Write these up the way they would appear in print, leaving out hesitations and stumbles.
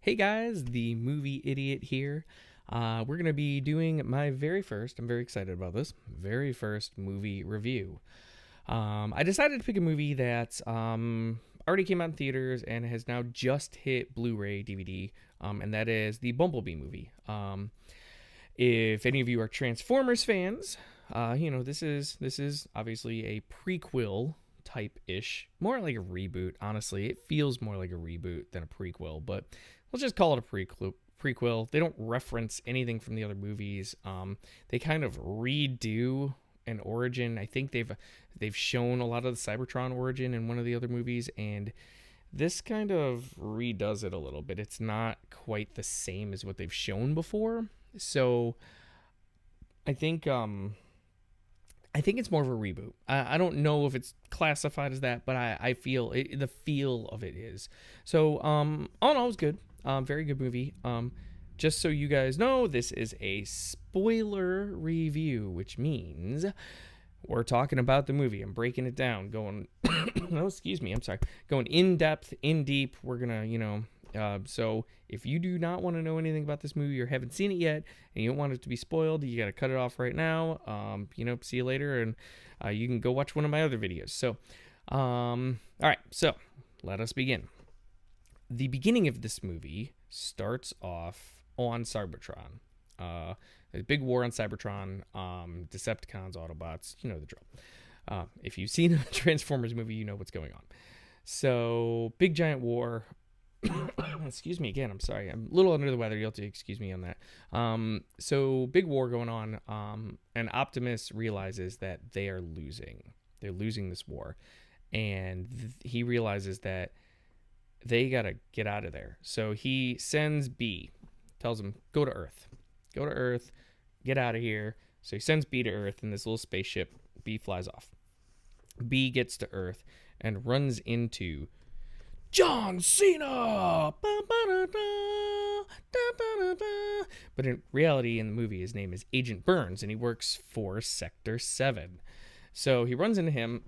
Hey guys, the movie idiot here. We're going to be doing my very first, I'm very excited about this, very first movie review. I decided to pick a movie that already came out in theaters and has now just hit Blu ray DVD, and that is the Bumblebee movie. If any of you are Transformers fans, this is obviously a prequel type ish, more like a reboot. Honestly, it feels more like a reboot than a prequel, but let's just call it a prequel. They don't reference anything from the other movies. They kind of redo an origin. I think they've shown a lot of the Cybertron origin in one of the other movies, and this kind of redoes it a little bit. It's not quite the same as what they've shown before. So I think it's more of a reboot. I don't know if it's classified as that, but I feel the feel of it is. So all in all, it was good. Very good movie. Just so you guys know, this is a spoiler review, which means we're talking about the movie. I'm breaking it down, going, oh, excuse me, I'm sorry, going in depth, in deep. We're gonna, so if you do not want to know anything about this movie or haven't seen it yet, and you don't want it to be spoiled, you got to cut it off right now. See you later, and you can go watch one of my other videos. So, all right, so let us begin. The beginning of this movie starts off on Cybertron. There's a big war on Cybertron. Decepticons, Autobots, you know the drill. If you've seen a Transformers movie, you know what's going on. So, big giant war. Excuse me again, I'm sorry. I'm a little under the weather. You'll have to excuse me on that. So, big war going on. And Optimus realizes that they are losing. They're losing this war. And he realizes that they got to get out of there. So he sends B, tells him, go to Earth, get out of here. So he sends B to Earth in this little spaceship. B flies off. B gets to Earth and runs into John Cena. But in reality, in the movie, his name is Agent Burns, and he works for Sector 7. So he runs into him,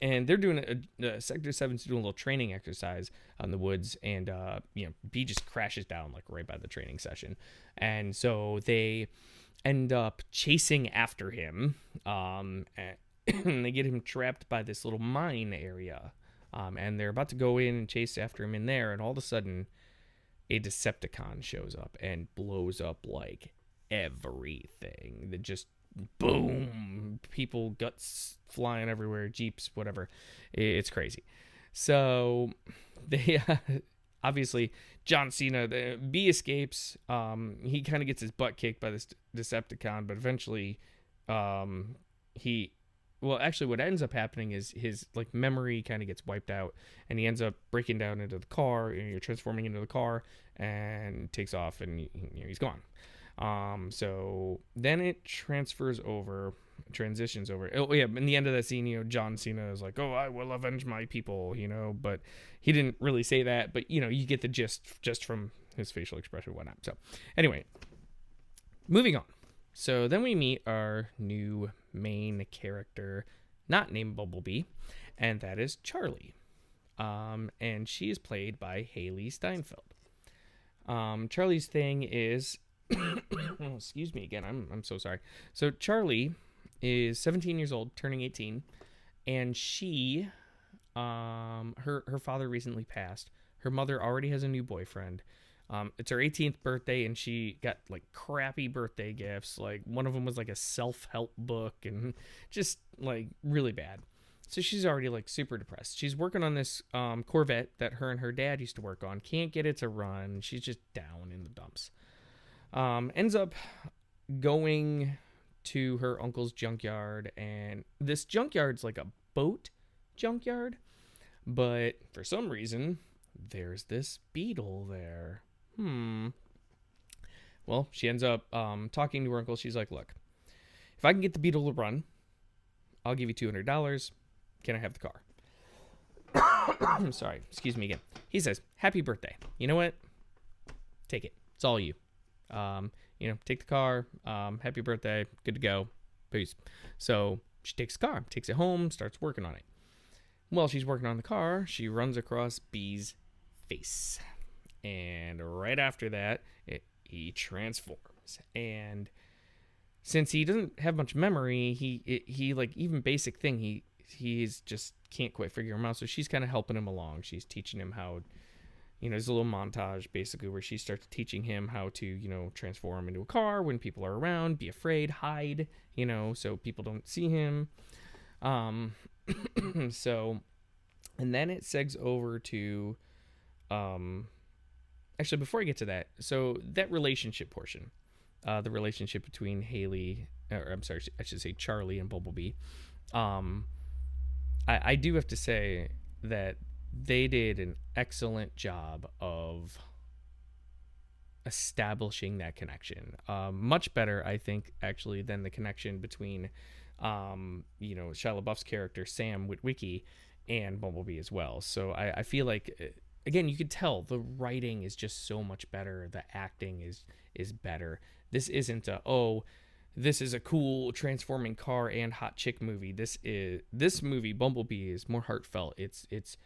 and they're doing Sector 7's doing a little training exercise in the woods, and B just crashes down like right by the training session, and so they end up chasing after him, and they get him trapped by this little mine area, and they're about to go in and chase after him in there, and all of a sudden, a Decepticon shows up and blows up like everything. That just boom, people, guts flying everywhere, jeeps, whatever. It's crazy. So they obviously John Cena, B escapes. He kind of gets his butt kicked by this Decepticon, but eventually what ends up happening is his like memory kind of gets wiped out, and he ends up breaking down into the car, and you're transforming into the car, and takes off, and he's gone. So then it transitions over. Oh yeah, in the end of that scene, John Cena is like, "Oh, I will avenge my people," but he didn't really say that, but you get the gist just from his facial expression and whatnot. So anyway, moving on. So then we meet our new main character, not named Bumblebee, and that is Charlie. And she is played by Haley Steinfeld. Charlie's thing is oh, excuse me again. I'm so sorry. So Charlie is 17 years old, turning 18, and she, her father recently passed. Her mother already has a new boyfriend. It's her 18th birthday, and she got like crappy birthday gifts. Like one of them was like a self-help book, and just like really bad. So she's already like super depressed. She's working on this Corvette that her and her dad used to work on. Can't get it to run. She's just down in the dumps. Ends up going to her uncle's junkyard, and this junkyard's like a boat junkyard, but for some reason there's this beetle there. Well, she ends up talking to her uncle. She's like, look, if I can get the beetle to run, I'll give you $200. Can I have the car? I'm sorry, excuse me again. He says, happy birthday. You know what? Take it. It's all you. Take the car, happy birthday, good to go, peace. So she takes the car, takes it home, starts working on it. While she's working on the car, she runs across B's face. and right after that, he transforms. And since he doesn't have much memory, he like even basic thing he's just can't quite figure him out. So she's kind of helping him along. She's teaching him how, there's a little montage basically where she starts teaching him how to, transform into a car when people are around, be afraid, hide, so people don't see him. So, and then it segs over to, actually, before I get to that, so that relationship portion, the relationship between Haley, or I'm sorry, I should say Charlie and Bumblebee. I do have to say that they did an excellent job of establishing that connection. Much better, I think, actually, than the connection between, Shia LaBeouf's character Sam Witwicky and Bumblebee as well. So I feel like, again, you could tell the writing is just so much better. The acting is better. This isn't this is a cool transforming car and hot chick movie. This movie, Bumblebee, is more heartfelt. It's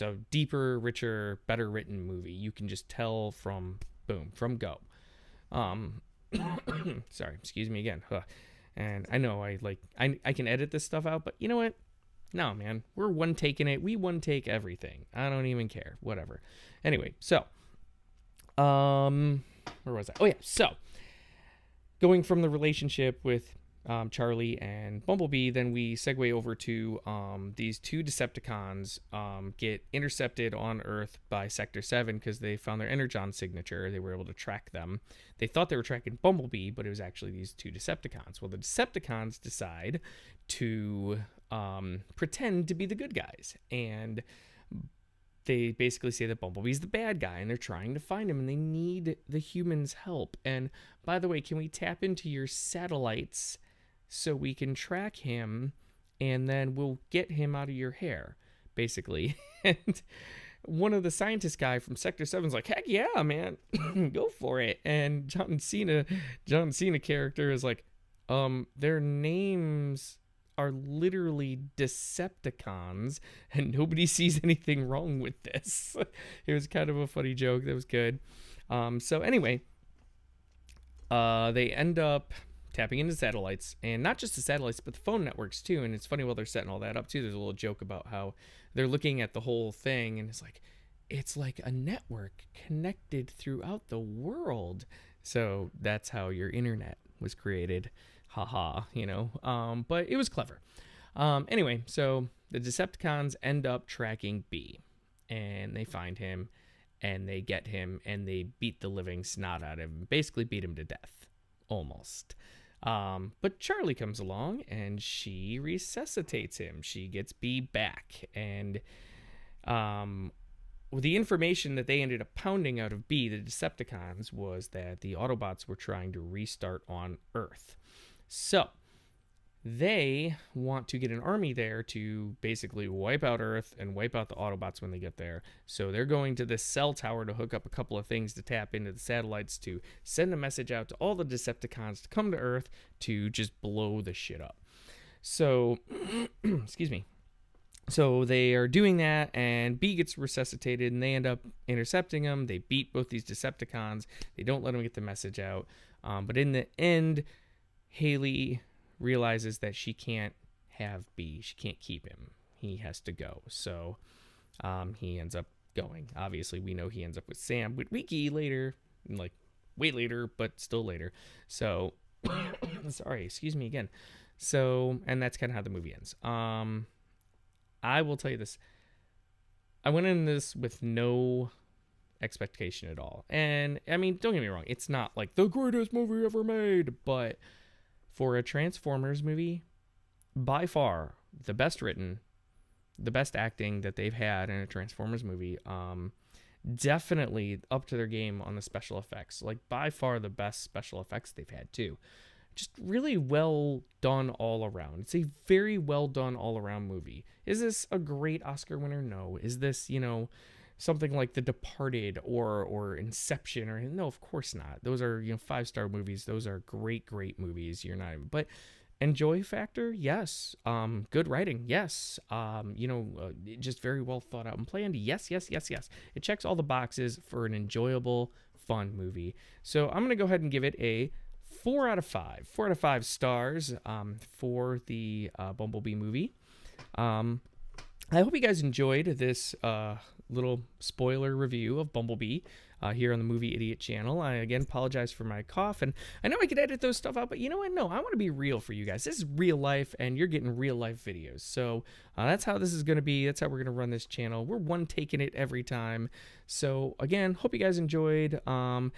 a deeper, richer, better written movie. You can just tell from go. Sorry, excuse me again. And I know I can edit this stuff out, but you know what? No, man, we're one taking it. We one take everything. I don't even care. Whatever. Anyway, so, where was I? Oh yeah, so going from the relationship with Charlie and Bumblebee, then we segue over to these two Decepticons get intercepted on Earth by Sector 7 because they found their Energon signature. They were able to track them. They thought they were tracking Bumblebee, but it was actually these two Decepticons. Well, the Decepticons decide to pretend to be the good guys, and they basically say that Bumblebee's the bad guy, and they're trying to find him, and they need the humans' help. And by the way, can we tap into your satellites so we can track him, and then we'll get him out of your hair, basically? And one of the scientist guy from Sector 7's like, heck yeah, man, go for it. And John Cena character is like, their names are literally Decepticons, and nobody sees anything wrong with this. It was kind of a funny joke. That was good. So anyway, they end up tapping into satellites, and not just the satellites, but the phone networks too. And it's funny, while they're setting all that up too, there's a little joke about how they're looking at the whole thing, and it's like a network connected throughout the world. So that's how your internet was created. Haha, but it was clever. Anyway, so the Decepticons end up tracking B, and they find him, and they get him, and they beat the living snot out of him, basically beat him to death, almost. But Charlie comes along, and she resuscitates him. She gets B back, and the information that they ended up pounding out of B, the Decepticons, was that the Autobots were trying to restart on Earth. So they want to get an army there to basically wipe out Earth and wipe out the Autobots when they get there. So they're going to this cell tower to hook up a couple of things to tap into the satellites to send a message out to all the Decepticons to come to Earth to just blow the shit up. So, excuse me. So they are doing that, and B gets resuscitated, and they end up intercepting them. They beat both these Decepticons. They don't let them get the message out. But in the end, Haley realizes that she can't have B. She can't keep him. He has to go. So he ends up going. Obviously, we know he ends up with Sam Witwicky later, like way later, but still later. So, sorry, excuse me again. So, and that's kind of how the movie ends. I will tell you this. I went in this with no expectation at all. And, I mean, don't get me wrong. It's not like the greatest movie ever made, but for a Transformers movie, by far the best written, the best acting that they've had in a Transformers movie. Definitely up to their game on the special effects. Like, by far the best special effects they've had too. Just really well done all around. It's a very well done all around movie. Is this a great Oscar winner? No. Is this, something like The Departed or Inception? Or no, of course not. Those are 5-star movies. Those are great movies. You're not even, but Enjoy factor, yes. Good writing, yes. Just very well thought out and planned, yes, yes, yes, yes. It checks all the boxes for an enjoyable, fun movie. So I'm gonna go ahead and give it a 4 out of 5. 4 out of 5 stars for the Bumblebee movie. I hope you guys enjoyed this little spoiler review of Bumblebee here on the Movie Idiot channel. I again apologize for my cough, and I know I could edit those stuff out, but you know what? No, I want to be real for you guys. This is real life, and you're getting real life videos. So that's how this is going to be. That's how we're going to run this channel. We're one taking it every time. So again, hope you guys enjoyed. And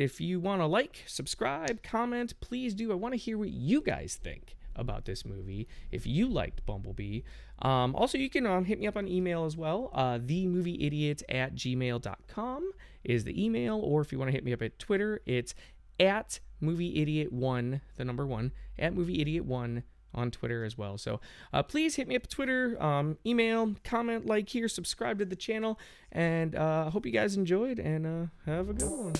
if you want to like, subscribe, comment, please do. I want to hear what you guys think about this movie if you liked Bumblebee. Also, you can hit me up on email as well. themovieidiot@gmail.com is the email, or if you want to hit me up at Twitter, it's at movieidiot1, the number 1, at movieidiot1 on Twitter as well. So please hit me up at Twitter, email, comment, like here, subscribe to the channel, and I hope you guys enjoyed, and have a good one.